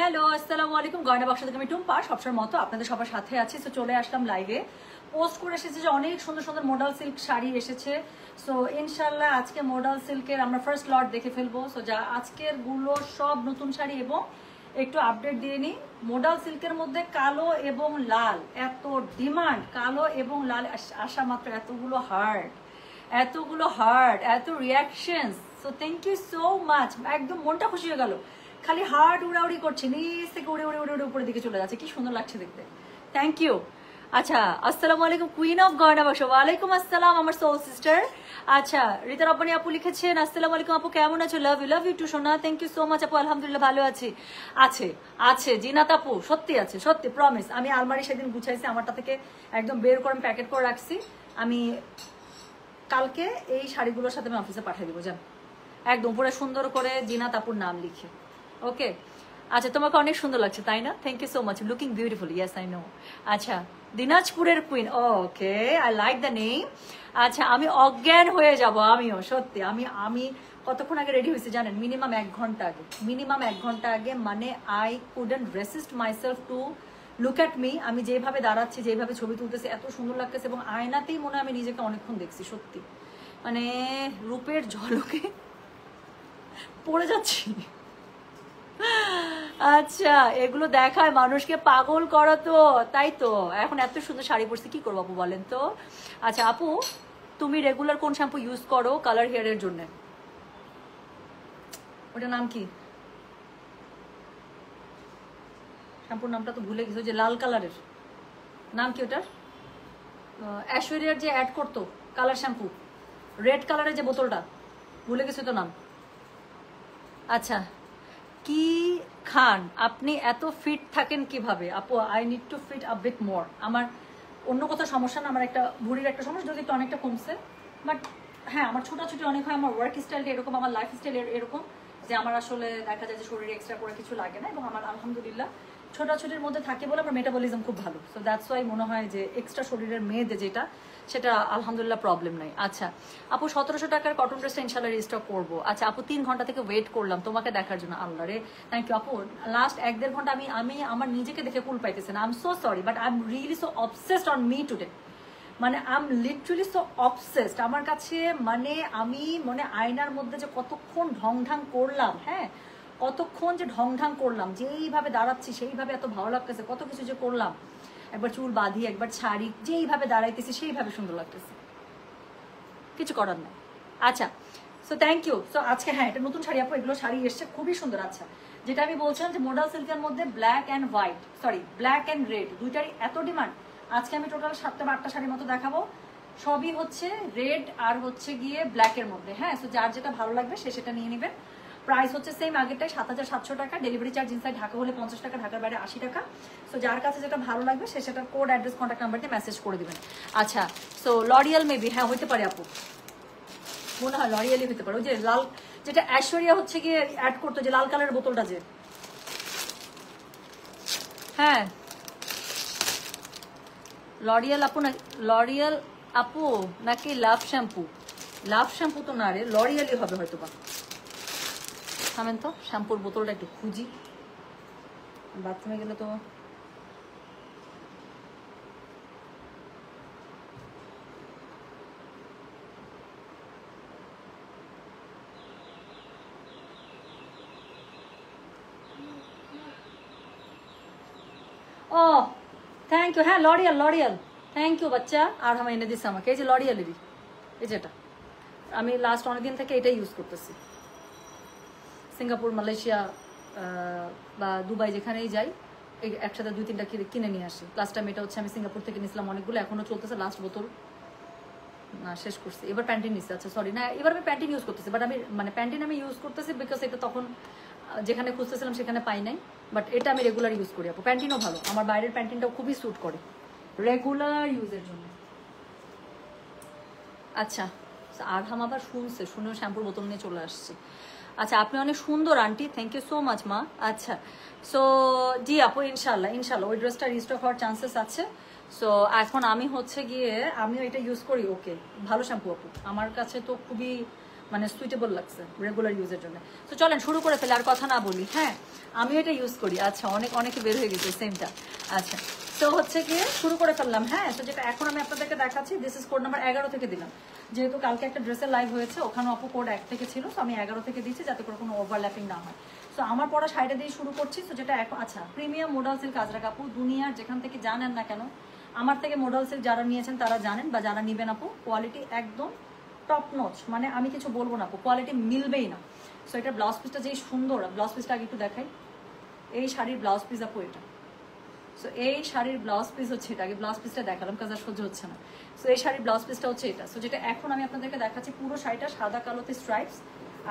Hello, আসসালামু আলাইকুম। গয়না বাক্স থেকে আমি টুম্পা, সবসময় মতো আপনাদের সবার সাথে আছি। তো চলে আসলাম লাইভে। পোস্ট করে এসেছে যে অনেক সুন্দর সুন্দর মডেল সিল্ক শাড়ি এসেছে। সো ইনশাল্লাহ আজকে মডেল সিল্কের আমরা ফার্স্ট লট দেখে ফেলবো। সো যা আজকের গুলো সব নতুন শাড়ি এবং একটু আপডেট দিয়ে নিই। মডেল সিল্কের মধ্যে কালো এবং লাল এত ডিমান্ড, কালো এবং লাল আসা মাত্র এতগুলো হার্ট, এত reactions. So thank you so much. একদম মনটা খুশি হয়ে গেল। খালি হার্ট উড়াউড়ি করছে, নিচ থেকে উড়ে উড়ে উড়ে উড়ে উপরের দিকে চলে যাচ্ছে। কি সুন্দর লাগছে দেখতে। Thank you. আচ্ছা, আসসালামু আলাইকুম কুইন অফ গয়না বাক্স। ওয়ালাইকুম আসসালাম আমার সোল সিস্টার। আচ্ছা, রিতা রব্বানি আপু লিখেছেন আসসালামু আলাইকুম আপু, কেমন আছো? লাভ ইউ টু সোনা। থ্যাংক ইউ সো মাচ আপু। আলহামদুলিল্লাহ ভালো আছি। আছে জিনাত আপু, সত্যি আছে, সত্যি প্রমিস। আমি আলমারি সেদিন গুছাইছি, আমারটা থেকে একদম বের করে প্যাকেট করে রাখছি। আমি কালকে এই শাড়িগুলোর সাথে আমি অফিসে পাঠিয়ে দিব, জান, একদম পুরো সুন্দর করে জিনাত আপুর নাম লিখে। ওকে, আচ্ছা, তোমাকে অনেক সুন্দর লাগছে তাই না? Thank you so much, looking beautiful. Yes I know. আচ্ছা, দিনাজপুরের queen, okay, I like the name. আচ্ছা, আমি অজ্ঞান হয়ে যাব, আমিও সত্যি। আমি কতক্ষণ আগে রেডি হয়েছি জানেন? মিনিমাম 1 ঘন্টা আগে। মানে I couldn't resist myself to look at me. আমি যেভাবে দাঁড়াচ্ছি, যেভাবে ছবি তুলতেছি, এত সুন্দর লাগতেছে এবং আয়নাতেই মনে হয় আমি নিজেকে অনেকক্ষণ দেখছি। সত্যি মানে রূপের ঝলকে পড়ে যাচ্ছি। আচ্ছা, এগুলো দেখায় মানুষকে পাগল করা, তো তাই তো। এখন এত সুন্দর শাড়ি পরছি, কি করবো আপু বলেন তো? আচ্ছা আপু, তুমি রেগুলার কোন শ্যাম্পু ইউজ করো কালার হেয়ারের জন্য? ওটার নাম কি? শ্যাম্পুর নামটা তো ভুলে গেছো, যে লাল কালারের নাম কি ওটার? ঐশ্বরিয়ার যে অ্যাড করতো কালার শ্যাম্পু, রেড কালারের যে বোতলটা, ভুলে গেছো তো নাম। আচ্ছা, কি খান আপনি? এত ফিট থাকেন কিভাবে আপু? I need to fit a bit more. আমার অন্য কোথাও সমস্যা না, আমার একটা ভুঁড়ির একটা সমস্যা, যদি একটু অনেকটা কমছে। বাট হ্যাঁ, আমার ছোটাছুটি অনেক হয়। আমার ওয়ার্ক স্টাইলটা এরকম, আমার লাইফ স্টাইল এরকম যে আমার আসলে দেখা যায় যে শরীরে এক্সট্রা করে কিছু লাগে না, এবং আমার আলহামদুলিল্লাহ ছোটাছুটির মধ্যে থাকে বলে আমার মেটাবলিজম খুব ভালো। সো দ্যাটস ওয়াই মনে হয় যে এক্সট্রা শরীরের মেয়েদের যেটা, সেটা আলহামদুলিল্লাহ প্রবলেম নাই। আচ্ছা আপু, 1700 টাকার কটন ড্রেসটা ইনশাল্লাহ রিস্টক করবো। আচ্ছা আপু, 3 ঘন্টা থেকে ওয়েট করলাম তোমাকে দেখার জন্য। আল্লাহ রে, থ্যাংক ইউ আপু। লাস্ট 1-1.5 ঘন্টা আমি আমার নিজেকে দেখে কুল পাইতেছি না। I am so sorry, but I am really so obsessed on me today. মানে I am literally so obsessed. আমার কাছে মানে আমি আয়নার মধ্যে যে কতক্ষণ ঢং করলাম, হ্যাঁ কতক্ষণ যে ঢং করলাম, যেইভাবে দাঁড়াচ্ছি সেইভাবে এত ভালো লাগতেছে, কত কিছু যে করলাম। একবার চুল বাঁধি, একবার ছাড়ি, যেইভাবে দাঁড়াইতেছি সেইভাবে সুন্দর লাগতেছে, কিছু করার নাই। আচ্ছা, সো থ্যাংক ইউ। সো আজকে হ্যাঁ, এটা নতুন শাড়ি আপু, এগুলো শাড়ি এসছে খুবই সুন্দর। আচ্ছা, যেটা আমি বলছিলাম যে মডেল সিল্কের মধ্যে ব্ল্যাক অ্যান্ড রেড দুইটারই এত ডিমান্ড। আজকে আমি টোটাল 7টা বা 8টা শাড়ির মতো দেখাবো। সবই হচ্ছে রেড আর হচ্ছে গিয়ে ব্ল্যাকের মধ্যে। হ্যাঁ, সো যার যেটা ভালো লাগবে সে সেটা নিয়ে নেবেন। প্রাইস হচ্ছে সেম আগেরটাই, 7700 টাকা। ডেলিভারি চার্জ ইনসাইড ঢাকা হলে 50 টাকা, ঢাকার বাইরে 80 টাকা। সো যার কাছে যেটা ভালো লাগবে সে সেটা কোড, অ্যাড্রেস, কন্ট্যাক্ট নাম্বার দিয়ে মেসেজ করে দিবেন। আচ্ছা, সো লরিয়াল মেবি, হ্যাঁ হইতে পারে আপু, মনে হয় লরিয়ালই হতে পারে। ওই যে লাল, যেটা ঐশ্বরিয়া হচ্ছে গিয়ে অ্যাড করতো, যে লাল কালারের বোতলটা, যে হ্যাঁ লরিয়াল আপু, না লরিয়াল আপু নাকি লাভ শ্যাম্পু তো না রে, লরিয়ালই হবে হয়তো বা। থামেন তো, শ্যাম্পুর বোতলটা একটু খুঁজি, বাথরুমে গেলে তো। ও থ্যাংক ইউ। হ্যাঁ লরিয়াল, থ্যাংক ইউ বাচ্চা। আর আমি এনে দিচ্ছি আমাকে, এই যে লরিয়ালেরই, এই যেটা আমি লাস্ট অনেকদিন থেকে এটাই ইউজ করতেছি। সিঙ্গাপুর, মালয়েশিয়া বা দুবাই যেখানেই যাই, একসাথে 2-3টা কিনে নিয়ে আসি। লাস্ট টাইম এটা হচ্ছে আমি সিঙ্গাপুর থেকে নিয়েছিলাম অনেকগুলো, এখনো চলতেছে। লাস্ট বোতল না, শেষ করছি। এবার প্যান্টিন নিচ্ছি। আচ্ছা সরি, না এবার আমি প্যান্টিন ইউজ করতেছি, বাট আমি প্যান্টিন আমি ইউজ করতেছি বিকজ এটা তখন যেখানে খুঁজতেছিলাম সেখানে পাই নাই। বাট এটা আমি রেগুলার ইউজ করি আপু। প্যান্টিনও ভালো, আমার বাইরের প্যান্টিনটাও খুবই স্যুট করে রেগুলার ইউজের জন্য। আচ্ছা, আঘাম আবার শুনেও শ্যাম্পুর বোতল নিয়ে চলে আসছি। আচ্ছা, আপনি অনেক সুন্দর aunty, thank you so much মা। আচ্ছা, সো জি আপু, ইনশাল্লাহ ওই ড্রেসটা রিস্টক হওয়ার চান্সেস আছে। সো এখন আমি হচ্ছে গিয়ে আমিও এটা ইউজ করি। ওকে, ভালো শ্যাম্পু আপু, আমার কাছে তো খুবই মানে সুইটেবল লাগছে রেগুলার ইউজের জন্য। তো চলেন শুরু করে ফেলে, আর কথা না বলি। হ্যাঁ আমিও এটা ইউজ করি। আচ্ছা অনেকে বের হয়ে গেছে সেমটা। আচ্ছা তো হচ্ছে গিয়ে শুরু করে ফেললাম। হ্যাঁ তো যেটা এখন আমি আপনাদেরকে দেখাচ্ছি, দিস ইজ কোড নাম্বার 11 থেকে দিলাম, যেহেতু কালকে একটা ড্রেসের লাইভ হয়েছে, ওখানে অপু কোড 1 থেকে ছিল, তো আমি 11 থেকে দিচ্ছি যাতে করে কোনো ওভারল্যাপিং না হয়। তো আমার পড়া শাড়িটা দিয়ে শুরু করছি। তো যেটা এখন আচ্ছা প্রিমিয়াম মোডাল সিল্ক আজরা কাপড়, দুনিয়ার যেখান থেকে জানেন না কেন, আমার থেকে মোডাল সিল্ক যারা নিয়েছেন তারা জানেন, বা যারা নিবেন আপু, কোয়ালিটি একদম টপ নচ, মানে আমি কিছু বলবো না আপু, কোয়ালিটি মিলবেই না। সো এটা ব্লাউজ পিসটা যেই সুন্দর, ব্লাউজ পিসটা আগে একটু দেখাই। এই শাড়ির ব্লাউজ পিস আপু এটা। সো এই শাড়ির ব্লাউজ পিস হচ্ছে এটা, আগে ব্লাউজ পিসটা দেখালাম কাজ আর সহ্য হচ্ছে না। সো এই শাড়ির ব্লাউজ পিসটা হচ্ছে এটা। সো যেটা এখন আমি আপনাদেরকে দেখাচ্ছি, পুরো শাড়িটা সাদা কালোতে স্ট্রাইপস,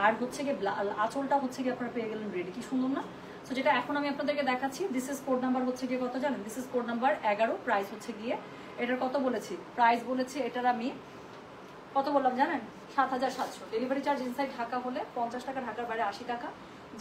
আর হচ্ছে গিয়ে আঁচলটা হচ্ছে গিয়ে আপনারা পেয়ে গেলেন রেডি, কি সুন্দর না? সো যেটা এখন আমি আপনাদেরকে দেখাচ্ছি, দিস ইজ কোড নাম্বার হচ্ছে গিয়ে কত জানেন? This is code number 11, price হচ্ছে গিয়ে এটার কত বলেছি, প্রাইস বলেছি এটার আমি কত বললাম জানেন? 7700। ডেলিভারি চার্জ ইনসাইড ঢাকা হলে 50 টাকা, ঢাকার বাইরে 80 টাকা।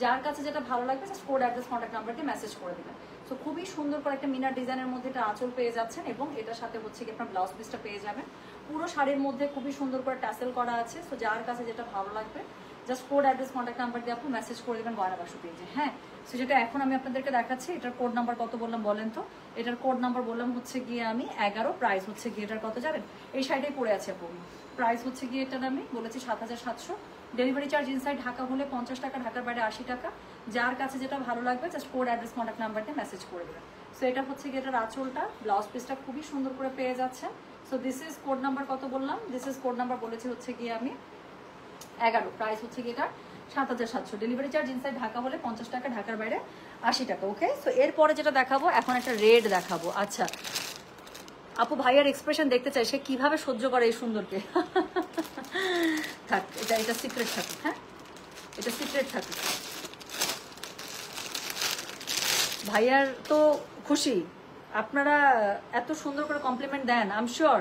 যার কাছে যেটা ভালো লাগবে জাস্ট কোড অ্যাড্রেস কন্ট্যাক্ট নাম্বারটি মেসেজ করে দেবেন। সো খুবই সুন্দর করে একটা মিনার ডিজাইনের মধ্যে এটা আঁচল পেয়ে যাচ্ছেন, এবং এটার সাথে হচ্ছে কি আপনার ব্লাউজ পিসটা পেয়ে যাবেন। পুরো শাড়ির মধ্যে খুবই সুন্দর করে ট্যাসেল করা আছে। সো যার কাছে যেটা ভালো লাগবে just code address contact number দিয়ে আপনি মেসেজ করে দেবেন গয়না বাক্স পেজে। হ্যাঁ সো যেটা এখন আমি আপনাদেরকে দেখাচ্ছি, এটার কোড নাম্বার কত বললাম বলেন তো? এটার কোড নাম্বার বললাম হচ্ছে গিয়ে আমি 11, প্রাইস হচ্ছে গিয়ে এটার কত জানেন? এই শাড়িটাই পরে আছে আপু, প্রাইস হচ্ছে গিয়ে এটার আমি বলেছি 7700। ডেলিভারি চার্জ ইনসাইড ঢাকা হলে 50 টাকা, ঢাকার বাইরে 80 টাকা। যার কাছে যেটা ভালো লাগবে just code address contact number দিয়ে মেসেজ করে দেবেন। সো এটা হচ্ছে গিয়ে এটার আঁচলটা, ব্লাউজ পিসটা খুবই সুন্দর করে পেয়ে যাচ্ছেন। So this is code number কত বললাম? দিস ইজ কোড নাম্বার বলেছি হচ্ছে গিয়ে আমি 11, প্রাইস হচ্ছে গিয়ে এটা 7700। ডেলিভারি চার্জ ইনসাইড ঢাকা হলে 50 টাকা, ঢাকার বাইরে 80 টাকা। ওকে সো এরপরে যেটা দেখাবো, এখন একটা রেড দেখাবো। আচ্ছা আপু ভাইয়ার এক্সপ্রেশন দেখতে চাই, সে কিভাবে সহ্য করে এই সুন্দরকে। থাক এটা সিক্রেট থাকুক। হ্যাঁ এটা সিক্রেট থাকুক। ভাইয়ার তো খুশি, আপনারা এত সুন্দর করে কমপ্লিমেন্ট দেন, আই এম শিওর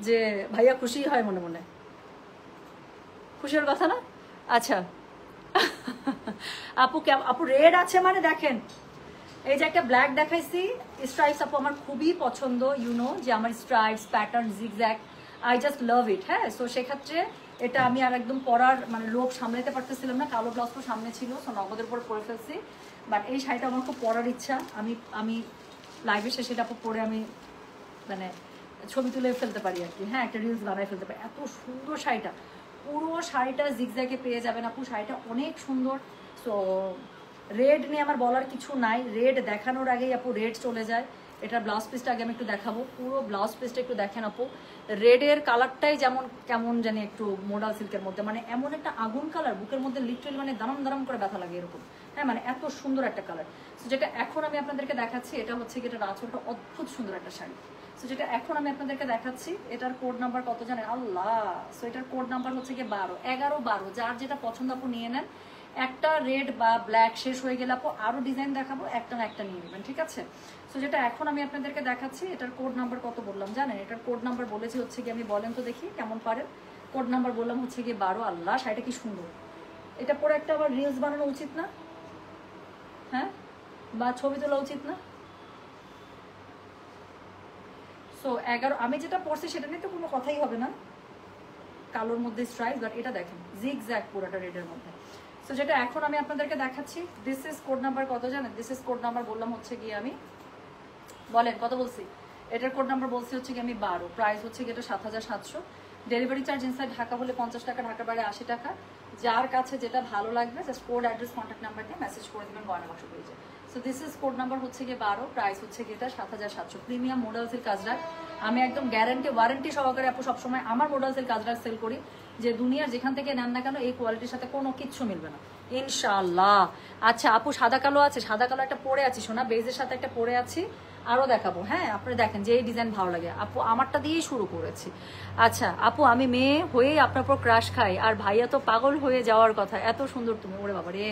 যে ভাইয়া খুশি হয় মনে মনে। খুশি হওয়ার কথা না? আচ্ছা আপু রেড আছে মানে দেখেন, এই যে একটা ব্ল্যাক দেখাইছি স্ট্রাইপস, আপু আমার খুবই পছন্দ। ইউনো যে আমার stripes pattern zigzag, I just love it. হ্যাঁ সো সেক্ষেত্রে এটা আমি আর একদম পরার মানে লোভ সামলাতে পারতেছিলাম না, কালো ব্লাউজ তো সামনে ছিল, সো নগদের উপর পরে ফেলছি। বাট এই শাড়িটা আমার খুব পরার ইচ্ছা, আমি লাইভে শেষে এটা পরে আমি মানে ছবি তুলে ফেলতে পারি আর কি। হ্যাঁ একটা রিলস বানাই ফেলতে পারি, এত সুন্দর শাড়িটা। পুরো শাড়িটা জিগজ্যাগে পেয়ে যাবেন আপু, শাড়িটা অনেক সুন্দর। সো রেড নিয়ে আমার বলার কিছু নাই, রেড দেখানোর আগেই আপু রেড চলে যায়। এটার ব্লাউজ পিসটা আগে আমি একটু দেখাবো, পুরো ব্লাউজ পিসটা একটু দেখেন আপু। রেডের কালারটাই যেমন কেমন জানি একটু মোডাল সিল্কের মধ্যে, মানে এমন একটা আগুন কালার, বুকের মধ্যে লিটারালি মানে দারাম দারাম করে ব্যথা লাগে এরকম। হ্যাঁ মানে এত সুন্দর একটা কালার। সো যেটা এখন আমি আপনাদেরকে দেখাচ্ছি, এটা হচ্ছে কি এটার আঁচলটা অদ্ভুত সুন্দর একটা শাড়ি। সো যেটা এখন আমি আপনাদেরকে দেখাচ্ছি, এটার কোড নাম্বার কত জানেন? আল্লাহ, সো এটার কোড নাম্বার হচ্ছে কি 12, 11, 12। যার যেটা পছন্দ আপু নিয়ে নেন। একটা রেড বা ব্ল্যাক শেষ হয়ে গেলে আপু আরো ডিজাইন দেখাবো, একটা না একটা নিয়ে নেবেন, ঠিক আছে? সো যেটা এখন আমি আপনাদেরকে দেখাচ্ছি, এটার কোড নাম্বার কত বললাম জানেন? এটার কোড নাম্বার বলেছি হচ্ছে কি, আমি বলেন তো দেখি কেমন পারেন। কোড নাম্বার বললাম হচ্ছে কি 12। আল্লাহ শাড়িটা কি সুন্দর, এটা পরে একটা আবার রিলস বানানো উচিত না? হ্যাঁ বা ছবি তোলা উচিত না? সো 11, আমি যেটা পড়ছি সেটা নিয়ে তো কোনো কথাই হবে না, কালোর মধ্যে স্ট্রাইপ, বাট এটা দেখেন জিগজ্যাগ পুরোটা রেডের মধ্যে। সো যেটা এখন আমি আপনাদেরকে দেখাচ্ছি, দিস ইজ কোড নাম্বার কত জানেন? দিস ইজ কোড নাম্বার বললাম হচ্ছে গিয়ে আমি, বলেন কত বলছি? এটার কোড নাম্বার বলছি হচ্ছে কি আমি 12, প্রাইস হচ্ছে গিয়ে এটা 7700। ডেলিভারি চার্জ ইনসাইড ঢাকা হলে 50 টাকা, ঢাকার বাইরে 80 টাকা। যার কাছে যেটা ভালো লাগবে just code address contact number দিয়ে মেসেজ করে দেবেন গয়না বাক্স পেজে। So this is code number হচ্ছে গিয়ে 12, প্রাইস হচ্ছে গিয়ে এটা 7700। প্রিমিয়াম মোডাল সিল্ক কাজরা, আমি একদম গ্যারান্টি ওয়ারেন্টি সহকারে আপু সবসময় আমার মোডাল সিল্ক কাজরা সেল করি, যে দুনিয়ার যেখান থেকে নেন না কেন এই কোয়ালিটির সাথে কোনো কিচ্ছু মিলবে না ইনশাআল্লাহ। আচ্ছা আপু সাদা কালো আছে, সাদা কালো একটা পরে আছি সোনা, বেজের সাথে একটা পরে আছি, আরো দেখাবো। হ্যাঁ আপনি দেখেন যে এই ডিজাইন ভালো লাগে আপু, আমারটা দিয়েই শুরু করেছি। আচ্ছা আপু আমি মেয়ে হয়েই আপনার উপর ক্রাশ খাই, আর ভাইয়া তো পাগল হয়ে যাওয়ার কথা, এত সুন্দর তুমি। ওরে বাবা রে,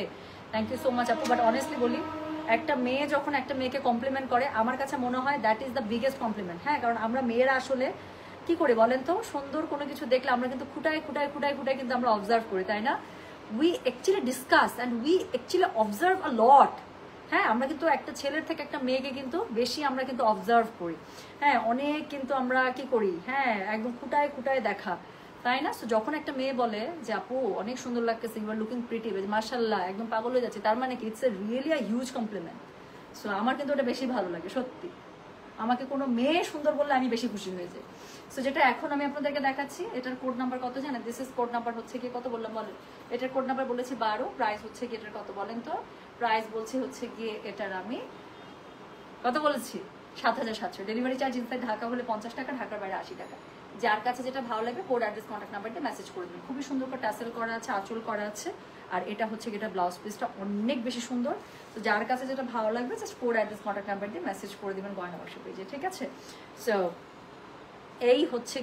থ্যাংক ইউ সো মাচ আপু। বাট অনেস্টলি বলি, একটা মেয়ে যখন একটা মেয়েকে কমপ্লিমেন্ট করে, আমার কাছে মনে হয় that is the biggest compliment. হ্যাঁ কারণ আমরা মেয়েরা আসলে কি করি বলেন তো, সুন্দর কোনো কিছু দেখলে আমরা কিন্তু খুঁটায় কিন্তু আমরা অবজার্ভ করি, তাই না? We actually discuss and we actually observe a lot. হ্যাঁ আমরা কিন্তু একটা ছেলের থেকে একটা মেয়েকে কিন্তু বেশি আমরা কিন্তু অবজার্ভ করি। হ্যাঁ অনেক কিন্তু আমরা কি করি, হ্যাঁ একদম খুঁটায় দেখা। তাই না? সো যখন একটা মেয়ে বলে যে আপু অনেক সুন্দর লাগতেছে, ইউ আর লুকিং প্রিটি, মাশাআল্লাহ, একদম পাগল হয়ে যাচ্ছে, তার মানে কি it's a really a huge compliment. So আমার কিন্তু ওটা বেশি ভালো লাগে সত্যি। আমাকে কোনো মেয়ে সুন্দর বললে আমি বেশি খুশি হয়ে যাই। সো যেটা এখন আমি আপনাদেরকে দেখাচ্ছি, এটার কোড নাম্বার কত জানেন? দিস ইজ কোড নাম্বার হচ্ছে কি, কত বললাম বলেন? এটার কোড নাম্বার বলেছি 12, প্রাইস হচ্ছে কি এটার কত বলেন তো? প্রাইস বলছি হচ্ছে গিয়ে এটার আমি কত বলেছি? 7,700। ডেলিভারি চার্জ ইনসাইড ঢাকা হলে 50 টাকা, ঢাকার বাইরে 80 টাকা। যার কাছে যেটা ভালো লাগবে কোড অ্যাড্রেস কন্ট্যাক্ট নাম্বার দিয়ে মেসেজ করে দেবেন। খুবই সুন্দর করে টাসেল করা আছে, আঁচল করা আছে, আর এটা হচ্ছে এটা ব্লাউজ পিসটা অনেক বেশি সুন্দর। তো যার কাছে যেটা ভালো লাগবে just code address contact number দিয়ে মেসেজ করে দেবেন গয়না বাক্স পেজে, ঠিক আছে? সো এই হচ্ছে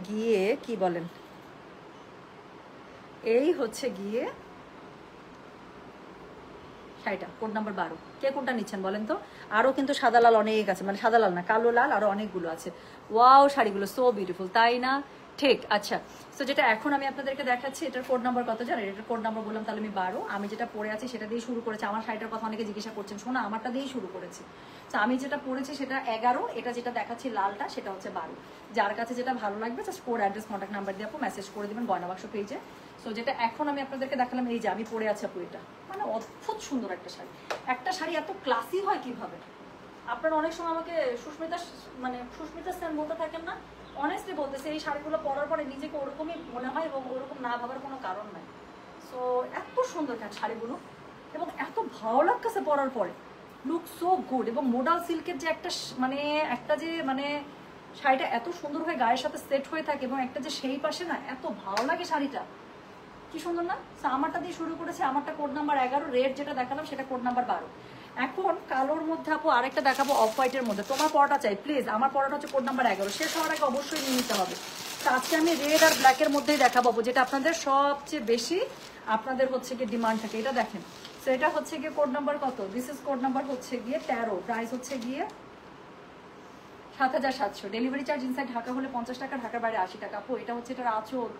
গিয়ে কি বলেন, এই হচ্ছে গিয়ে শাড়িটা কোড নাম্বার 12। কে কোনটা নিচ্ছেন বলেন তো? আরো কিন্তু সাদা লাল অনেক আছে, মানে সাদা লাল না, কালো লাল আরো অনেকগুলো আছে। ওয়াও, শাড়িগুলো সো বিউটিফুল, তাই না? ঠিক, আচ্ছা। তো যেটা এখন আমি আপনাদেরকে দেখাচ্ছি, এটার কোড নাম্বার কত জানেন? এটার কোড নাম্বার বললাম তাহলে আমি 12। আমি যেটা পরে আছি সেটা দিয়ে শুরু করেছি। আমার শাড়িটার কথা অনেকে জিজ্ঞাসা করছেন, শোনা আমারটা দিয়েই শুরু করেছি। তো আমি যেটা পরেছি সেটা 11, এটা যেটা দেখাচ্ছি লালটা সেটা হচ্ছে 12। যার কাছে যেটা ভালো লাগবে just code address contact number দিয়ে আপু মেসেজ করে দেবেন গয়না বাক্স পেজে। সো যেটা এখন আমি আপনাদেরকে দেখালাম, এই যে আমি পরে আছি আপু, এটা মানে অদ্ভুত সুন্দর একটা শাড়ি। একটা শাড়ি এত ক্লাসি হয় কিভাবে? আপনারা অনেক সময় আমাকে সুস্মিতা সেন বলতে থাকেন না, অনেস্টলি বলতেছে এই শাড়িগুলো পরার পরে নিজেকে ওরকমই মনে হয় এবং ওরকম না ভাবার কোনো কারণ নাই। সো এত সুন্দর কেন শাড়িগুলো, এবং এত ভালো লাগতেছে পরার পরে, লুক সো গুড। এবং মোডাল সিল্কের যে একটা যে শাড়িটা এত সুন্দর হয়ে গায়ের সাথে সেট হয়ে থাকে, এবং একটা যে সেই পাশে না, এত ভালো লাগে শাড়িটা, কি সুন্দর না? আমারটা দিয়ে শুরু করেছে, আমারটা কোড নাম্বার 11, রেড যেটা দেখালাম সেটা কোড নাম্বার 12। এখন কালোর মধ্যে আপু আরেকটা দেখাবো অফ হোয়াইটের মধ্যে। তোমার পড়াটা চাই প্লিজ, আমার পড়াটা হচ্ছে কোড নাম্বার 11, শেষ হওয়ার আগে অবশ্যই নিয়ে নিতে হবে। তো আজকে আমি রেড আর ব্ল্যাকের মধ্যেই দেখাবো, যেটা আপনাদের সবচেয়ে বেশি আপনাদের হচ্ছে গিয়ে ডিমান্ড থাকে। এটা দেখেন, তো এটা হচ্ছে গিয়ে কোড নাম্বার কত? দিস ইজ কোড নাম্বার হচ্ছে গিয়ে 13, প্রাইস হচ্ছে গিয়ে 7,700। ডেলিভারি চার্জ ইনসাইড ঢাকা হলে 50 টাকা, ঢাকার বাইরে 80 টাকা। আপু এটা হচ্ছে এটার আঁচল।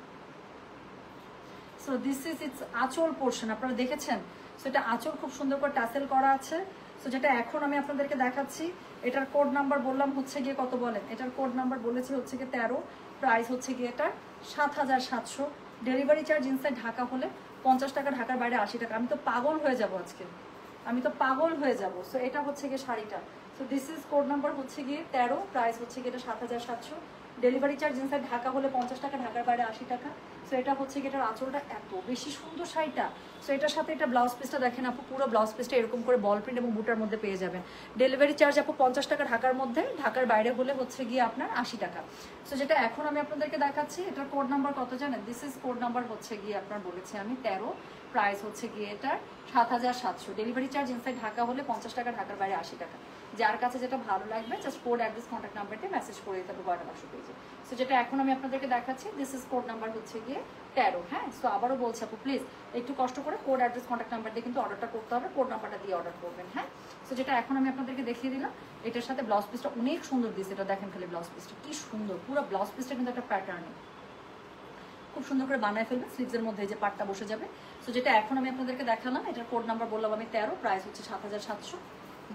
সো দিস ইজ ইটস আঁচল পোর্শন, আপনারা দেখেছেন? সো এটা আঁচল খুব সুন্দর করে টাসেল করা আছে। সো যেটা এখন আমি আপনাদেরকে দেখাচ্ছি, এটার কোড নাম্বার বললাম হচ্ছে গিয়ে কত বলেন? এটার কোড নাম্বার বলেছি হচ্ছে গিয়ে 13, প্রাইস হচ্ছে গিয়ে এটার 7,700। ডেলিভারি চার্জ ইনসাইড ঢাকা হলে 50 টাকা, ঢাকার বাইরে 80 টাকা। আমি তো পাগল হয়ে যাব আজকে, আমি তো পাগল হয়ে যাব। সো এটা হচ্ছে গিয়ে শাড়িটা। So this is code number হচ্ছে গিয়ে 13, প্রাইস হচ্ছে গিয়ে এটা 7,700। ডেলিভারি চার্জ ইনসাইড ঢাকা হলে 50 টাকা, ঢাকার বাইরে 80 টাকা। সো এটা হচ্ছে গিয়ে এটার আঁচলটা এত বেশি সুন্দর শাড়িটা। সো এটার সাথে এটা ব্লাউজ পিসটা দেখেন আপু, পুরো ব্লাউজ পিসটা এরকম করে বল প্রিন্ট এবং বুটার মধ্যে পেয়ে যাবেন। ডেলিভারি চার্জ আপু 50 টাকা ঢাকার মধ্যে, ঢাকার বাইরে হলে হচ্ছে গিয়ে আপনার 80 টাকা। সো যেটা এখন আমি আপনাদেরকে দেখাচ্ছি, এটার কোড নাম্বার কত জানেন? দিস ইজ কোড নাম্বার হচ্ছে গিয়ে আপনার বলেছি আমি 13, প্রাইস হচ্ছে গিয়ে এটার 7,700। ডেলিভারি চার্জ ইনসাইড ঢাকা হলে 50 টাকা, ঢাকার বাইরে 80 টাকা। যার কাছে যেটা ভালো লাগবে just code address contact number দিয়ে মেসেজ করে দিতে হবে গয়না বাক্স পেজে। সো যেটা এখন আমি আপনাদেরকে দেখাচ্ছি, দিস ইজ কোড নাম্বার হচ্ছে গিয়ে 13। হ্যাঁ, সো আবারও বলছি আপু প্লিজ একটু কষ্ট করে কোড অ্যাড্রেস কন্ট্যাক্ট নাম্বার দিয়ে কিন্তু অর্ডারটা করতে হবে, কোড নাম্বারটা দিয়ে অর্ডার করবেন। হ্যাঁ, সো যেটা এখন আমি আপনাদেরকে দেখিয়ে দিলাম, এটার সাথে ব্লাউজ পিসটা অনেক সুন্দর দিয়েছে। এটা দেখেন খালি ব্লাউজ পিসটা কি সুন্দর, পুরো ব্লাউজ পিসটা কিন্তু একটা প্যাটার্নে খুব সুন্দর করে বানায় ফেলবেন, স্লিভসের মধ্যে যে পাটটা বসে যাবে। সো যেটা এখন আমি আপনাদেরকে দেখালাম, এটার কোড নাম্বার বললাম আমি 13, প্রাইস হচ্ছে 7,700।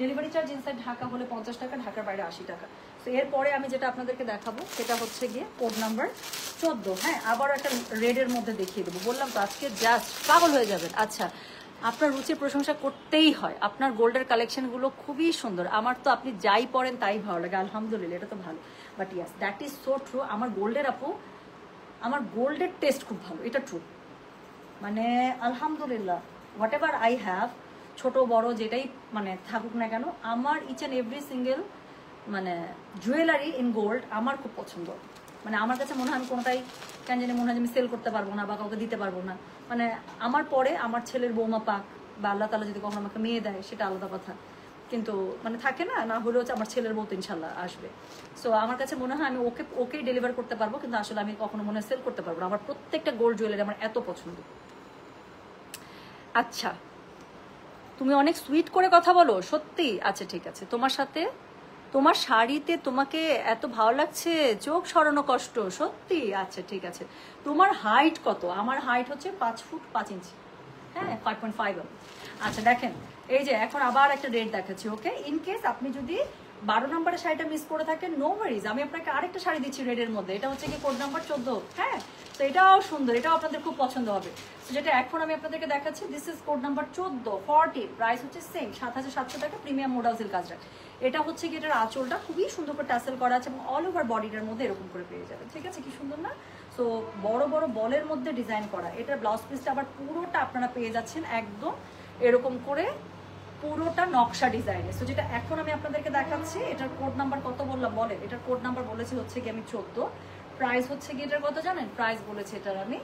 ডেলিভারি চার্জ ইনসাইড ঢাকা হলে 50 টাকা, ঢাকার বাইরে 80 টাকা। তো এরপরে আমি যেটা আপনাদেরকে দেখাবো সেটা হচ্ছে গিয়ে কোড নাম্বার 14। হ্যাঁ, আবার একটা রেডের মধ্যে দেখিয়ে দেবো, বললাম তো আজকে জাস্ট পাগল হয়ে যাবেন। আচ্ছা, আপনার রুচির প্রশংসা করতেই হয়, আপনার গোল্ডের কালেকশনগুলো খুবই সুন্দর। আমার তো আপনি যাই পরেন তাই ভালো লাগে, আলহামদুলিল্লাহ, এটা তো ভালো। But yes, that is so true. আমার গোল্ডের আপু, আমার গোল্ডের টেস্ট খুব ভালো, এটা ট্রু। মানে আলহামদুলিল্লাহ, হোয়াট এভার আই হ্যাভ, ছোট বড় যেটাই থাকুক না কেন, আমার each and every single jewellery in gold আমার খুব পছন্দ। আমার কাছে মনে হয় আমি কোনোটাই কেন জানি মনে হয় আমি সেল করতে পারবো না বা কাউকে দিতে পারবো না। আমার পরে আমার ছেলের বৌমা পাক বা আল্লাহ তাআলা যদি কখনো আমাকে মেয়ে দেয় সেটা আলাদা কথা, কিন্তু থাকে না, না হলেও হচ্ছে আমার ছেলের বউ তো ইনশাল্লাহ আসবে। সো আমার কাছে মনে হয় আমি ওকেই ডেলিভার করতে পারবো, কিন্তু আসলে আমি কখনো মনে হয় সেল করতে পারবো না। আমার প্রত্যেকটা গোল্ড জুয়েলারি আমার এত পছন্দ। আচ্ছা, তুমি অনেক সুইট করে কথা বলো সত্যি। আচ্ছা ঠিক আছে, তোমার সাথে তোমার শাড়িতে তোমাকে এত ভালো লাগছে, চোখ সরানো কষ্ট সত্যি। আচ্ছা ঠিক আছে, তোমার হাইট কত? আমার হাইট হচ্ছে 5 ফুট 5 ইঞ্চি। হ্যাঁ, 5.5। আচ্ছা দেখেন, এই যে এখন আবার একটা রেট দেখাচ্ছি। ওকে, ইন কেস আপনি যদি 12 নম্বরের শাড়িটা মিস করে থাকেন, নো ওয়ারিজ, আমি আপনাকে আরেকটা শাড়ি দিচ্ছি রেডের মধ্যে, এটা হচ্ছে কি কোড নাম্বার 14। হ্যাঁ, তো এটাও সুন্দর, এটাও আপনাদের খুব পছন্দ হবে। তো যেটা এখন আমি আপনাদেরকে দেখাচ্ছি, this is code number 14, 40, price হচ্ছে সেম 7700 টাকা, প্রিমিয়াম মোডাল সিল্ক কাজরা। এটা হচ্ছে কি এটার আঁচলটা খুবই সুন্দর করে টাসেল করা আছে এবং অল ওভার বডিটার মধ্যে এরকম করে পেয়ে যাবেন, ঠিক আছে, কি সুন্দর না? সো বড় বড় বলের মধ্যে ডিজাইন করা, এটার ব্লাউজ পিসটা আবার পুরোটা আপনারা পেয়ে যাচ্ছেন একদম এরকম করে পুরোটা নকশা ডিজাইনে। সো যেটা এখন আমি আপনাদেরকে দেখাচ্ছি, এটার কোড নাম্বার কত বললাম বলেন? এটার কোড নাম্বার বলেছি হচ্ছে কি আমি 14, প্রাইস হচ্ছে কি এটার কত জানেন? প্রাইস বলেছে এটার আমি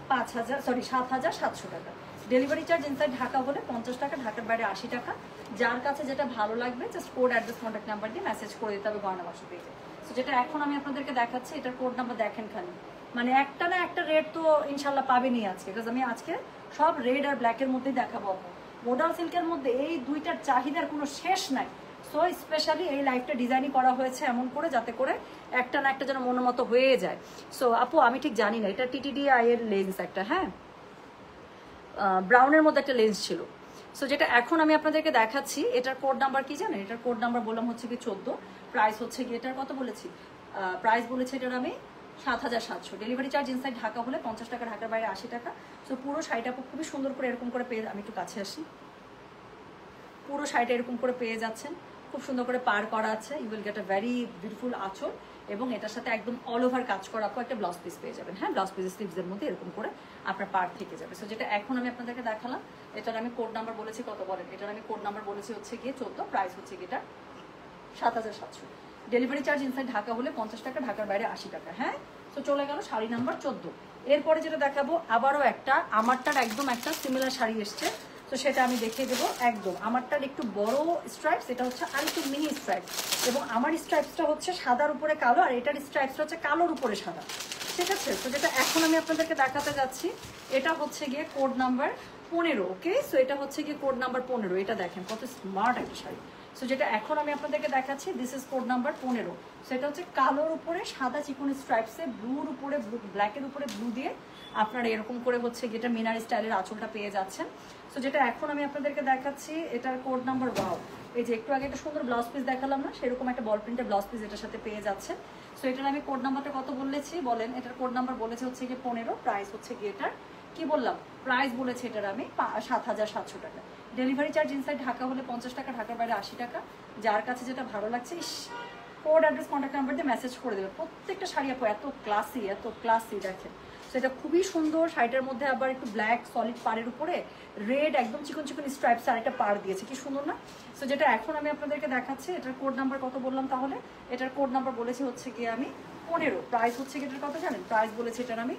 7700 টাকা। ডেলিভারি চার্জ ইনসাইড ঢাকা হলে 50 টাকা, ঢাকার বাইরে 80 টাকা। যার কাছে যেটা ভালো লাগবে just code, address, contact number দিয়ে মেসেজ করে দিতে হবে গয়না বাক্স পেজে। সো যেটা এখন আমি আপনাদেরকে দেখাচ্ছি, এটার কোড নাম্বার দেখেন খালি, মানে একটা না একটা রেড তো ইনশাল্লাহ পাবেনই আজকে, বিকজ আমি আজকে সব রেড আর ব্ল্যাকের মধ্যেই দেখাবো। মোডাল সিল্কের মধ্যে এই দুইটার চাহিদার কোনো শেষ নাই। সো স্পেশালি এই লাইফটা ডিজাইনই করা হয়েছে এমন করে যাতে করে একটা না একটা যেন মনের মতো হয়ে যায়। সো আপু আমি ঠিক জানি না, এটা টিটিডিআই এর লেন্স একটা, হ্যাঁ ব্রাউনের মধ্যে একটা লেন্স ছিল। সো যেটা এখন আমি আপনাদেরকে দেখাচ্ছি, এটার কোড নাম্বার কি জানেন? এটার কোড নাম্বার বললাম হচ্ছে কি 14, প্রাইস হচ্ছে কি এটার কত বলেছি? প্রাইস বলেছে এটার আমি 7700। ডেলিভারি চার্জ ইনসাইড ঢাকা হলে 50 টাকা, ঢাকার বাইরে 80 টাকা। সো পুরো শাড়িটা খুবই সুন্দর করে এরকম করে পেয়ে, আমি একটু কাছে আসি, পুরো শাড়িটা এরকম করে পেয়ে যাচ্ছেন, খুব সুন্দর করে পার করা আছে। You will get a very beautiful আঁচল এবং এটার সাথে একদম অল ওভার কাজ করা আপু একটা ব্লাউজ পিস পেয়ে যাবেন। হ্যাঁ, ব্লাউজ পিসের স্লিভসের মধ্যে এরকম করে আপনার পার থেকে যাবে। সো যেটা এখন আমি আপনাদেরকে দেখালাম, এটার আমি কোড নাম্বার বলেছি কত বলেন? এটার আমি কোড নাম্বার বলেছি হচ্ছে গিয়ে 14, প্রাইস হচ্ছে গিয়ে এটা 7700। ডেলিভারি চার্জ ইনসাইড ঢাকা হলে 50 টাকা, ঢাকার বাইরে 80 টাকা। হ্যাঁ, তো চলে গেল শাড়ি নাম্বার 14। এরপরে যেটা দেখাবো আবারও একটা, আমারটার একদম একটা সিমিলার শাড়ি এসছে, তো সেটা আমি দেখিয়ে দেবো। একদম আমারটার একটু বড় স্ট্রাইপস, এটা হচ্ছে আর একটু মিনি স্ট্রাইপস, এবং আমার স্ট্রাইপসটা হচ্ছে সাদার উপরে কালো, আর এটার স্ট্রাইপসটা হচ্ছে কালোর উপরে সাদা, ঠিক আছে। তো যেটা এখন আমি আপনাদেরকে দেখাতে যাচ্ছি, এটা হচ্ছে গিয়ে কোড নাম্বার 15। ওকে, সো এটা হচ্ছে গিয়ে কোড নাম্বার 15। এটা দেখেন কত স্মার্ট একটা শাড়ি। সো যেটা এখন আমি আপনাদেরকে দেখাচ্ছি, দিস ইজ কোড নাম্বার 15। সেটা হচ্ছে কালোর উপরে সাদা চিকন স্ট্রাইপসে, ব্লুর উপরে ব্ল্যাকের উপরে ব্লু দিয়ে আপনারা এরকম করে হচ্ছে যেটা মিনার স্টাইলের আঁচলটা পেয়ে যাচ্ছেন। সো যেটা এখন আমি আপনাদেরকে দেখাচ্ছি, এটার কোড নাম্বার, ওয়াও, এই যে একটু আগে একটা সুন্দর ব্লাউজ পিস দেখালাম না, সেরকম একটা বল প্রিন্টের ব্লাউজ পিস এটার সাথে পেয়ে যাচ্ছে। সো এটার আমি কোড নাম্বারটা কত বলেছি বলেন? এটার কোড নাম্বার বলেছে হচ্ছে গিয়ে 15, প্রাইস হচ্ছে গিয়ে এটার কি বললাম? প্রাইস বলেছে এটার আমি 7700 টাকা। ডেলিভারি চার্জ ইনসাইড ঢাকা হলে 50 টাকা, ঢাকার বাইরে 80 টাকা। যার কাছে যেটা ভালো লাগছে কোড, অ্যাড্রেস, কন্ট্যাক্ট নাম্বার দিয়ে মেসেজ করে দেবে। প্রত্যেকটা শাড়ি আপু এত ক্লাসি, এত ক্লাসি, দেখেন সেটা খুবই সুন্দর। শাড়িটার মধ্যে আবার একটু ব্ল্যাক সলিড পাড়ের উপরে রেড একদম চিকন চিকন স্ট্রাইপস আর একটা পাড় দিয়েছে, কি সুন্দর না? সো যেটা এখন আমি আপনাদেরকে দেখাচ্ছি, এটার কোড নাম্বার কত বললাম তাহলে? এটার কোড নাম্বার বলেছি হচ্ছে গিয়ে আমি 15, প্রাইস হচ্ছে গিয়ে এটার কত জানেন? প্রাইস বলেছি এটার আমি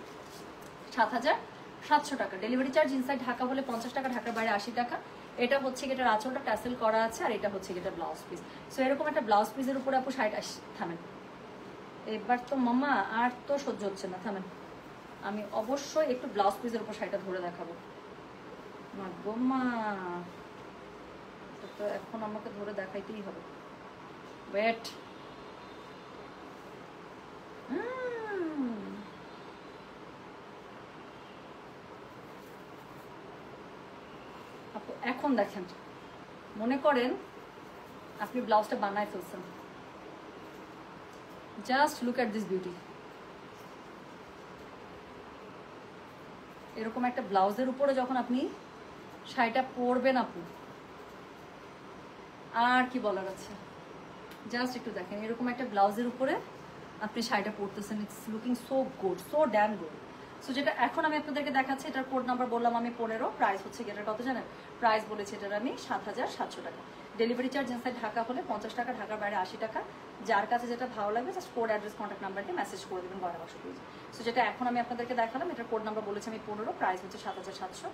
7700 টাকা। ডেলিভারি চার্জ ইনসাইড ঢাকা হলে 50 টাকা, ঢাকার বাইরে 80 টাকা। এটা হচ্ছে গিয়ে আঁচলটা ট্যাসেল করা আছে, আর এটা হচ্ছে গিয়ে ব্লাউজ পিস। সো এরকম একটা ব্লাউজ পিসের উপরে আপু শাড়িটা, থামেন এবার তো মামা, আর তো সহ্য হচ্ছে না, থামেন। আমি অবশ্যই একটু ব্লাউজ পিসের উপর শাড়িটা ধরে দেখাবো। মা গো মা, তো এখন আমাকে ধরে দেখাইতেই হবে। ওয়েট, এখন দেখেন, মনে করেন আপনি ব্লাউজটা বানায় ফেলছেন, just look at this beauty. এরকম একটা ব্লাউজের উপরে যখন আপনি শাড়িটা পরবেন আপু, আর কি বলার আছে, জাস্ট একটু দেখেন, এরকম একটা ব্লাউজের উপরে আপনি শাড়িটা পরতেছেন, it's looking so good, so damn good. So যেটা এখন আমি আপনাদেরকে দেখাচ্ছি, এটার কোড নাম্বার বললাম আমি 15, প্রাইস হচ্ছে এটার কত জানেন? প্রাইস বলেছি এটার আমি 7700 টাকা। ডেলিভারি চার্জ ইনসাইড ঢাকা হলে 50 টাকা, ঢাকার বাইরে 80 টাকা। যার কাছে যেটা ভালো লাগবে just code, address, contact number দিয়ে মেসেজ করে দেবেন গয়না বাক্স পেজে। সো যেটা এখন আমি আপনাদেরকে দেখালাম, এটার কোড নাম্বার বলেছি আমি 15, প্রাইস হচ্ছে 7700।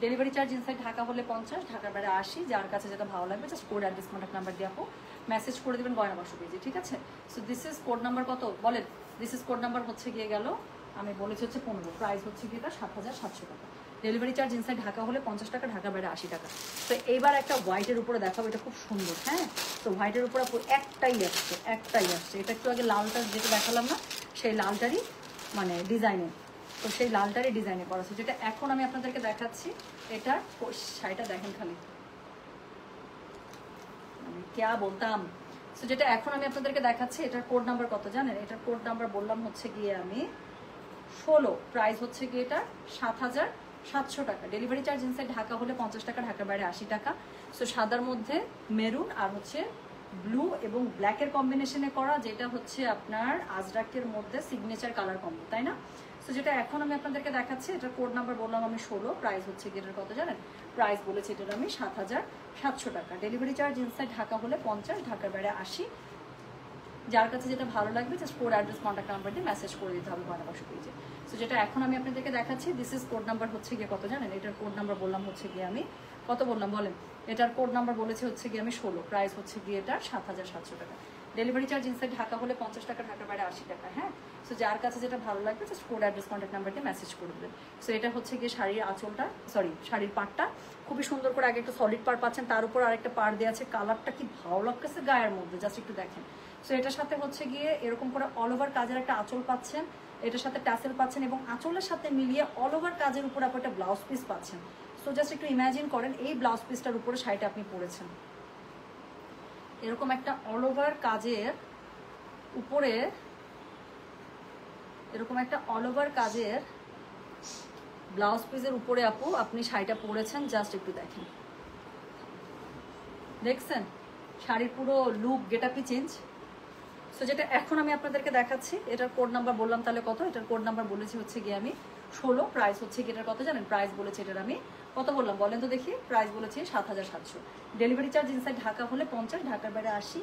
ডেলিভারি চার্জ ইনসাইড ঢাকা হলে 50, ঢাকার বাইরে 80। যার কাছে যেটা ভালো লাগবে just code, address, contact number দিয়ে আপু মেসেজ করে দেবেন গয়না বাক্স পেজে, ঠিক আছে। So this is code number কত বলেন? দিস ইজ কোড নাম্বার হচ্ছে গিয়ে গেল, আমি বলেছি হচ্ছে 15, প্রাইস হচ্ছে গিয়ে এটা 7700 টাকা। ডেলিভারি চার্জ ইনসাইড ঢাকা হলে 50 টাকা, ঢাকার বাইরে 80 টাকা। তো এইবার একটা হোয়াইটের উপরে দেখাবো, এটা খুব সুন্দর। হ্যাঁ, তো হোয়াইটের উপরে একটাই আসছে। এটা একটু আগে লালটা যেটা দেখালাম না, সেই লালটারই মানে ডিজাইনে, তো সেই লালটারই ডিজাইনে করা আছে। যেটা এখন আমি আপনাদেরকে দেখাচ্ছি, এটার শাড়িটা দেখেন খালি, মানে ক্যা বলতাম। সো যেটা এখন আমি আপনাদেরকে দেখাচ্ছি, এটার কোড নাম্বার কত জানেন? এটার কোড নাম্বার বললাম হচ্ছে গিয়ে আমি 16, প্রাইস হচ্ছে গিয়ে এটা 7,700 টাকা। ডেলিভারি চার্জ ইনসাইড ঢাকা হলে 50 টাকা, ঢাকার বাইরে 80 টাকা। সো সাদার মধ্যে মেরুন আর হচ্ছে ব্লু এবং ব্ল্যাকের কম্বিনেশনে করা, যেটা হচ্ছে আপনার আজরাকের মধ্যে সিগনেচার কালার কম্বো, তাই না? সো যেটা এখন আমি আপনাদেরকে দেখাচ্ছি, এটার কোড নাম্বার বললাম আমি 16, প্রাইস হচ্ছে গিয়ে এটার কত জানেন? প্রাইস বলেছি এটার আমি 7,700 টাকা। ডেলিভারি চার্জ ইনসাইড ঢাকা হলে 50, ঢাকার বাইরে 80। যার কাছে যেটা ভালো লাগবে just code address contact number দিয়ে মেসেজ করে দিতে হবে বানাবাসু পেজে। সো যেটা এখন আমি আপনাদেরকে দেখাচ্ছি, দিস ইজ কোড নাম্বার হচ্ছে গিয়ে কত জানেন? এটার কোড নাম্বার বললাম হচ্ছে গিয়ে আমি কত বললাম বলেন? এটার কোড নাম্বার বলেছি হচ্ছে গিয়ে আমি 16, প্রাইস হচ্ছে গিয়ে এটা 7,700 টাকা। ডেলিভারি চার্জ ইনসাইড ঢাকা হলে 50 টাকা, ঢাকার বাইরে 80 টাকা। হ্যাঁ, সো যার কাছে যেটা ভালো লাগবে just code address contact number দিয়ে মেসেজ করে দেবেন। সো এটা হচ্ছে গিয়ে শাড়ির আঁচলটা, সরি শাড়ির পাড়টা খুবই সুন্দর করে আগে একটা সলিড পাড় পাচ্ছেন, তার উপর আরেকটা পাড় দেওয়া আছে। কালারটা কি ভালো লাগতেছে গায়ের মধ্যে, জাস্ট একটু দেখেন। সো এটার সাথে হচ্ছে গিয়ে এরকম করে অল ওভার কাজের একটা আঁচল পাচ্ছেন, এটার সাথে ট্যাসেল পাচ্ছেন এবং আঁচলের সাথে মিলিয়ে অল ওভার কাজের উপর আপনি একটা ব্লাউজ পিস পাচ্ছেন। সো জাস্ট একটু ইমাজিন করেন এই ব্লাউজ পিসটার উপরে শাড়িটা আপনি পরেছেন, এরকম একটা অল ওভার কাজের উপরে, এরকম একটা অল ওভার কাজের ব্লাউজ পিসের উপরে আপু আপনি শাড়িটা পরেছেন। জাস্ট একটু দেখেন, দেখছেন শাড়ির পুরো লুক গেটআপই চেঞ্জ। সো যেটা এখন আমি আপনাদেরকে দেখাচ্ছি, এটার কোড নাম্বার বললাম তাহলে কত? এটার কোড নাম্বার বলেছি হচ্ছে গিয়ে আমি 16, প্রাইস হচ্ছে কি এটার কত জানেন? প্রাইস বলেছি এটার আমি কত বললাম বলেন তো দেখি? প্রাইস বলেছি 7,700। ডেলিভারি চার্জ ইনসাইড ঢাকা হলে 50, ঢাকার বাইরে 80।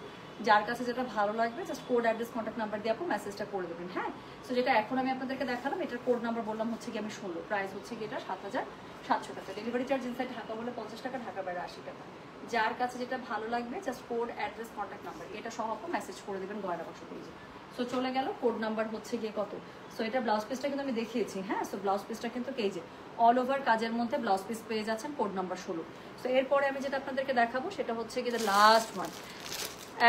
যার কাছে যেটা ভালো লাগবে just code address contact number দিয়ে আপু মেসেজটা করে দেবেন। হ্যাঁ, সো যেটা এখন আমি আপনাদেরকে দেখালাম, এটার কোড নাম্বার বললাম হচ্ছে কি আমি 16, প্রাইস হচ্ছে কি এটা 7,700 টাকা। ডেলিভারি চার্জ ইনসাইড ঢাকা হলে 50 টাকা, ঢাকার বাইরে 80 টাকা। যার কাছে যেটা ভালো লাগবে just code address contact number এটা সহ আপু মেসেজ করে দেবেন গয়না বাক্স পেজে। সো চলে গেল কোড নাম্বার হচ্ছে গিয়ে কত? সো এটা ব্লাউজ পিসটা কিন্তু আমি দেখিয়েছি। হ্যাঁ, সো ব্লাউজ পিসটা কিন্তু এই যে অল ওভার কাজের মধ্যে ব্লাউজ পিস পেয়ে যাচ্ছেন, কোড নাম্বার 16। সো এরপরে আমি যেটা আপনাদেরকে দেখাবো সেটা হচ্ছে গিয়ে লাস্ট ওয়ান।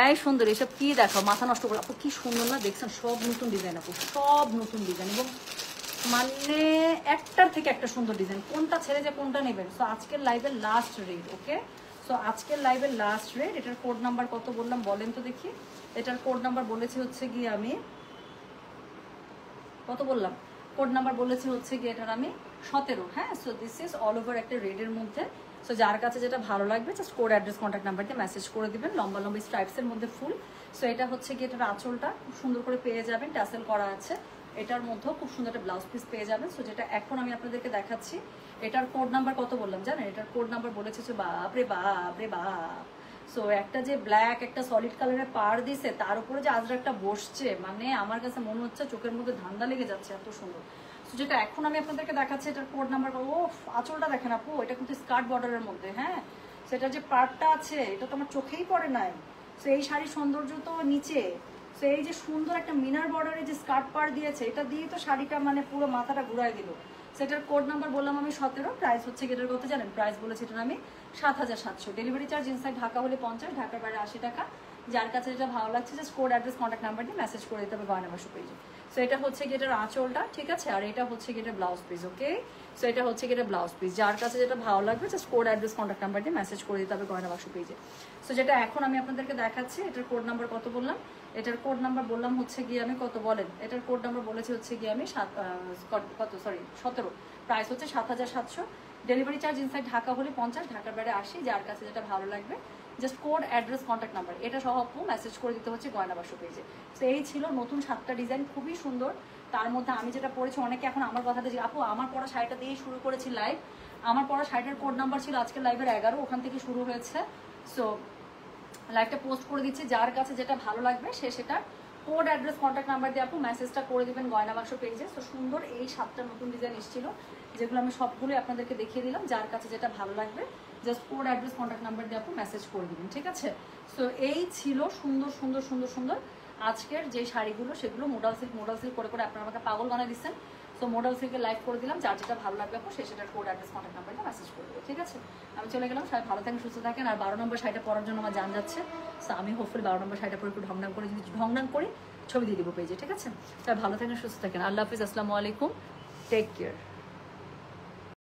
এই সুন্দর, এসব কি দেখাও, মাথা নষ্ট করে আপু, কি সুন্দর না দেখছেন? সব নতুন ডিজাইন আপু, সব নতুন ডিজাইন এবং মানে একটার থেকে একটা সুন্দর ডিজাইন। কোনটা ছেড়ে যে কোনটা নেবেন। সো আজকের লাইভের লাস্ট রেট, ওকে? সো আজকের লাইভের লাস্ট রেট। এটার কোড নাম্বার কত বললাম বলেন তো দেখি? এটার কোড নাম্বার বলেছি হচ্ছে গিয়ে আমি কত বললাম? কোড নাম্বার বলেছি হচ্ছে গিয়ে এটার আমি 17। হ্যাঁ, so this is all over একটা রেডের মধ্যে। সো যার কাছে যেটা ভালো লাগবে just code address contact number দিয়ে মেসেজ করে দিবেন। লম্বা লম্বা স্ট্রাইপসের মধ্যে ফুল। সো এটা হচ্ছে গিয়ে এটার আঁচলটা খুব সুন্দর করে পেয়ে যাবেন, ট্যাসেল করা আছে। এটার মধ্যেও খুব সুন্দর একটা ব্লাউজ পিস পেয়ে যাবেন। সো যেটা এখন আমি আপনাদেরকে দেখাচ্ছি, এটার কোড নাম্বার কত বললাম জানেন? এটার কোড নাম্বার বলেছে যে বাপরে বাপরে বাপ। সো একটা যে ব্ল্যাক একটা সলিড কালারের পাড় দিছে, তার উপরে যে আজরাকটা বসছে, মানে আমার কাছে মনে হচ্ছে চোখের মধ্যে ধান্দা লেগে যাচ্ছে, এত সুন্দর। সো যেটা এখন আমি আপনাদেরকে দেখাচ্ছি, এটার কোড নাম্বার, ও আঁচলটা দেখেন আপু, এটা কিন্তু স্কার্ট বর্ডারের মধ্যে। হ্যাঁ, সেটা যে পাড়টা আছে এটা তো আমার চোখেই পড়ে নাই। সো এই শাড়ির সৌন্দর্য তো নিচে। সো এই যে সুন্দর একটা মিনার বর্ডারে যে স্কার্ট পাড় দিয়েছে, এটা দিয়ে তো শাড়িটা মানে পুরো মাথাটা ঘুরাই দিল। সেটার কোড নাম্বার বললাম আমি 17, প্রাইস হচ্ছে এটার কত জানেন? প্রাইস বলেছি এটার আমি 7,700। ডেলিভারি চার্জ ইনসাইড ঢাকা হলে 50, ঢাকার বাইরে 80 টাকা। যার কাছে যেটা ভালো লাগছে just code address contact number দিয়ে মেসেজ করে দিতে হবে গয়না বাক্স পেজে। সো এটা হচ্ছে এটার আঁচলটা, ঠিক আছে? আর এটা হচ্ছে এটা ব্লাউজ পিস, ওকে? সো এটা হচ্ছে এটা ব্লাউজ পিস। যার কাছে যেটা ভালো লাগবে just code address contact number দিয়ে মেসেজ করে দিতে হবে গয়না বাক্স পেজে। সো যেটা এখন আমি আপনাদেরকে দেখাচ্ছি, এটার কোড নাম্বার কত বললাম? এটার কোড নাম্বার বললাম হচ্ছে গিয়ে আমি কত বলেন? এটার কোড নাম্বার বলেছি হচ্ছে গিয়ে আমি 17, প্রাইস হচ্ছে 7,700। ডেলিভারি চার্জ ইনসাইড ঢাকা হলে 50, ঢাকার বাইরে 80। যার কাছে যেটা ভালো লাগবে just code address contact number এটা সহ আপু মেসেজ করে দিতে হচ্ছে গয়না বাক্স পেজে। তো এই ছিল নতুন 7টা ডিজাইন, খুবই সুন্দর। তার মধ্যে আমি যেটা পড়েছি, অনেকে এখন আমার কথাতে যে আপু আমার পড়া শাড়িটা দিয়েই শুরু করেছি লাইভ। আমার পড়া শাড়িটার কোড নাম্বার ছিল আজকের লাইভের 11, ওখান থেকে শুরু হয়েছে। সো লাইভটা পোস্ট করে দিচ্ছি, যার কাছে যেটা ভালো লাগবে সে সেটা কোড অ্যাড্রেস কন্ট্যাক্ট নাম্বার দিয়ে আপু মেসেজটা করে দিবেন গয়না বাক্স পেজে। তো সুন্দর এই 7টা নতুন ডিজাইন এসেছিল, যেগুলো আমি সবগুলোই আপনাদেরকে দেখিয়ে দিলাম। যার কাছে যেটা ভালো লাগবে just code address contact number দিয়ে আপু মেসেজ করে দিবেন, ঠিক আছে? সো এই ছিল সুন্দর সুন্দর সুন্দর সুন্দর আজকের যে শাড়িগুলো, সেগুলো মোডাল সিল্ক করে করে আপনারা আমাকে পাগল বানিয়ে দিচ্ছেন। সো মোডাল সিল্কের লাইভ করে দিলাম, যার যেটা ভালো লাগবে আপু সে সেটার কোড অ্যাড্রেস কন্ট্যাক্ট নাম্বার দিয়ে মেসেজ করে দেবে, ঠিক আছে? আমি চলে গেলাম, সবাই ভালো থাকেন, সুস্থ থাকেন। আর 12 নম্বর শাড়িটা পরার জন্য আমার জান যাচ্ছে। সো আমি হোপফুলি 12 নম্বর শাড়িটা পরে একটু ঢংঢাং করে, যদি ঢংঢাং করি ছবি দিয়ে দিব পেজে, ঠিক আছে? সবাই ভালো থাকেন, সুস্থ থাকেন। আল্লাহ হাফিজ, আসসালামু আলাইকুম, টেক কেয়ার।